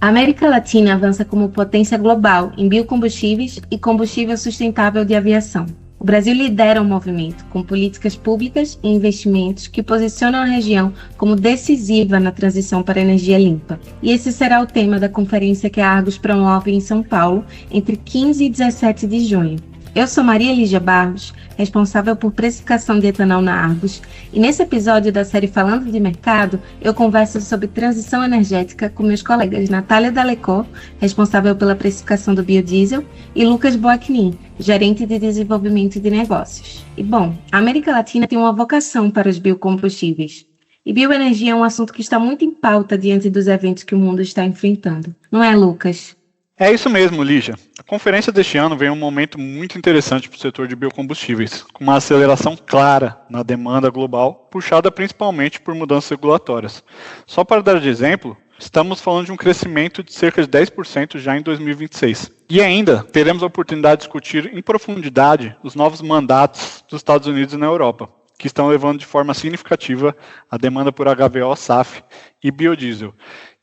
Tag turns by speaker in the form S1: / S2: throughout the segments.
S1: A América Latina avança como potência global em biocombustíveis e combustível sustentável de aviação. O Brasil lidera o movimento, com políticas públicas e investimentos que posicionam a região como decisiva na transição para a energia limpa. E esse será o tema da conferência que a Argos promove em São Paulo, entre 15 e 17 de junho. Eu sou Maria Lígia Barros, responsável por precificação de etanol na Argos, e nesse episódio da série Falando de Mercado, eu converso sobre transição energética com meus colegas Natália D'Alecó, responsável pela precificação do biodiesel, e Lucas Boacnin, gerente de desenvolvimento de negócios. E bom, a América Latina tem uma vocação para os biocombustíveis. E bioenergia é um assunto que está muito em pauta diante dos eventos que o mundo está enfrentando. Não é, Lucas?
S2: É isso mesmo, Lígia. A conferência deste ano vem um momento muito interessante para o setor de biocombustíveis, com uma aceleração clara na demanda global, puxada principalmente por mudanças regulatórias. Só para dar de exemplo, estamos falando de um crescimento de cerca de 10% já em 2026. E ainda teremos a oportunidade de discutir em profundidade os novos mandatos dos Estados Unidos e na Europa, que estão levando de forma significativa a demanda por HVO, SAF e biodiesel,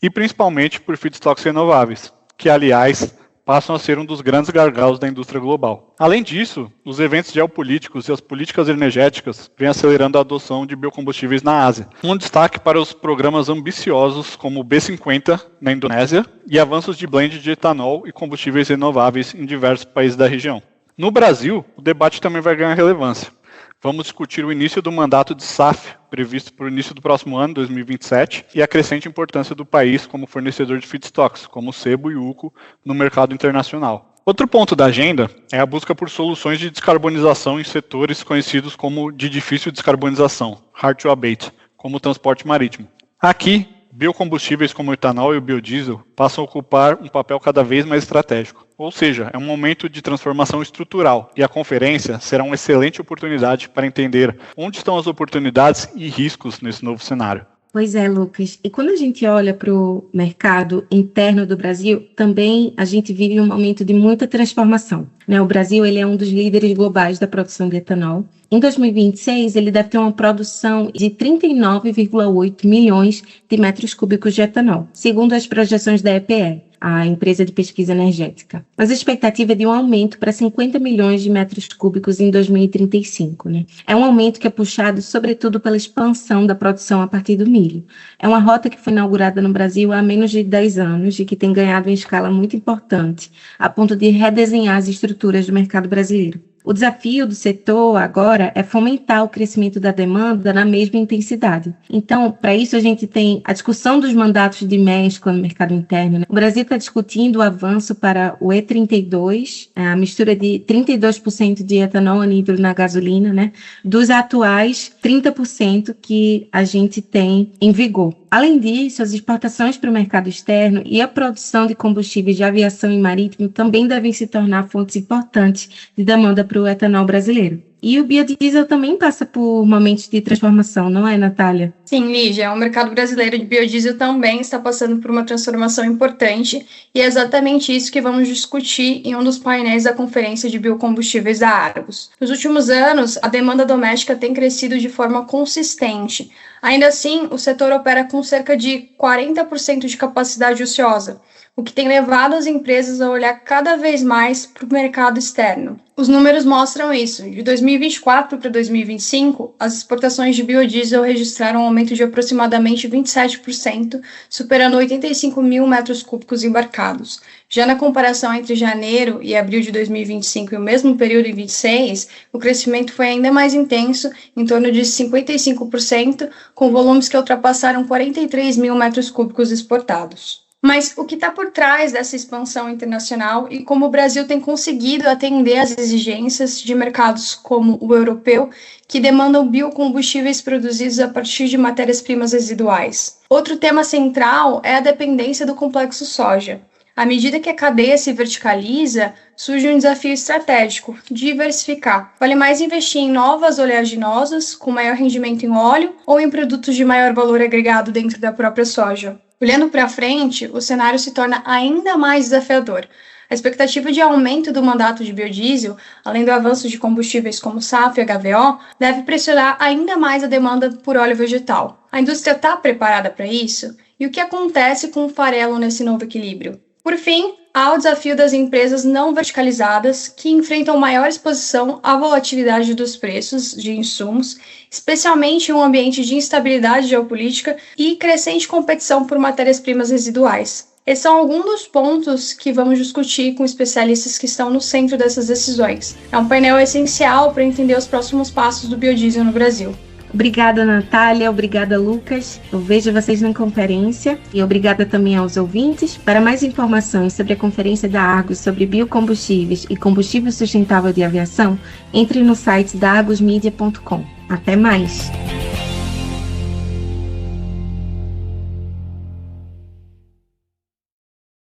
S2: e principalmente por feedstocks renováveis, que, aliás, passam a ser um dos grandes gargalos da indústria global. Além disso, os eventos geopolíticos e as políticas energéticas vêm acelerando a adoção de biocombustíveis na Ásia. Um destaque para os programas ambiciosos como o B50 na Indonésia e avanços de blend de etanol e combustíveis renováveis em diversos países da região. No Brasil, o debate também vai ganhar relevância. Vamos discutir o início do mandato de SAF, previsto para o início do próximo ano, 2027, e a crescente importância do país como fornecedor de feedstocks, como sebo e uco, no mercado internacional. Outro ponto da agenda é a busca por soluções de descarbonização em setores conhecidos como de difícil descarbonização, hard to abate, como o transporte marítimo. Aqui, biocombustíveis como o etanol e o biodiesel passam a ocupar um papel cada vez mais estratégico. Ou seja, é um momento de transformação estrutural e a conferência será uma excelente oportunidade para entender onde estão as oportunidades e riscos nesse novo cenário.
S1: Pois é, Lucas. E quando a gente olha para o mercado interno do Brasil, também a gente vive um momento de muita transformação, né? O Brasil ele é um dos líderes globais da produção de etanol. Em 2026, ele deve ter uma produção de 39,8 milhões de metros cúbicos de etanol, segundo as projeções da EPE, a empresa de pesquisa energética. Mas a expectativa é de um aumento para 50 milhões de metros cúbicos em 2035, né? É um aumento que é puxado, sobretudo, pela expansão da produção a partir do milho. É uma rota que foi inaugurada no Brasil há menos de 10 anos e que tem ganhado em escala muito importante, a ponto de redesenhar as estruturas do mercado brasileiro. O desafio do setor agora é fomentar o crescimento da demanda na mesma intensidade. Então, para isso, a gente tem a discussão dos mandatos de mescla no mercado interno, né? O Brasil está discutindo o avanço para o E32, a mistura de 32% de etanol anidro na gasolina, né? Dos atuais 30% que a gente tem em vigor. Além disso, as exportações para o mercado externo e a produção de combustíveis de aviação e marítimo também devem se tornar fontes importantes de demanda para o etanol brasileiro. E o biodiesel também passa por momentos de transformação, não é, Natália?
S3: Sim, Lígia, o mercado brasileiro de biodiesel também está passando por uma transformação importante e é exatamente isso que vamos discutir em um dos painéis da Conferência de Biocombustíveis da Argos. Nos últimos anos, a demanda doméstica tem crescido de forma consistente. Ainda assim, o setor opera com cerca de 40% de capacidade ociosa, o que tem levado as empresas a olhar cada vez mais para o mercado externo. Os números mostram isso. De 2024 para 2025, as exportações de biodiesel registraram um aumento de aproximadamente 27%, superando 85 mil metros cúbicos embarcados. Já na comparação entre janeiro e abril de 2025 e o mesmo período em 2026, o crescimento foi ainda mais intenso, em torno de 55%, com volumes que ultrapassaram 43 mil metros cúbicos exportados. Mas o que está por trás dessa expansão internacional e como o Brasil tem conseguido atender às exigências de mercados como o europeu, que demandam biocombustíveis produzidos a partir de matérias-primas residuais. Outro tema central é a dependência do complexo soja. À medida que a cadeia se verticaliza, surge um desafio estratégico, diversificar. Vale mais investir em novas oleaginosas, com maior rendimento em óleo, ou em produtos de maior valor agregado dentro da própria soja? Olhando para frente, o cenário se torna ainda mais desafiador. A expectativa de aumento do mandato de biodiesel, além do avanço de combustíveis como SAF e HVO, deve pressionar ainda mais a demanda por óleo vegetal. A indústria está preparada para isso? E o que acontece com o farelo nesse novo equilíbrio? Por fim, há o desafio das empresas não verticalizadas, que enfrentam maior exposição à volatilidade dos preços de insumos, especialmente em um ambiente de instabilidade geopolítica e crescente competição por matérias-primas residuais. Esses são alguns dos pontos que vamos discutir com especialistas que estão no centro dessas decisões. É um painel essencial para entender os próximos passos do biodiesel no Brasil.
S1: Obrigada, Natália. Obrigada, Lucas. Eu vejo vocês na conferência e obrigada também aos ouvintes. Para mais informações sobre a conferência da Argos sobre biocombustíveis e combustível sustentável de aviação, entre no site da argosmedia.com. Até mais!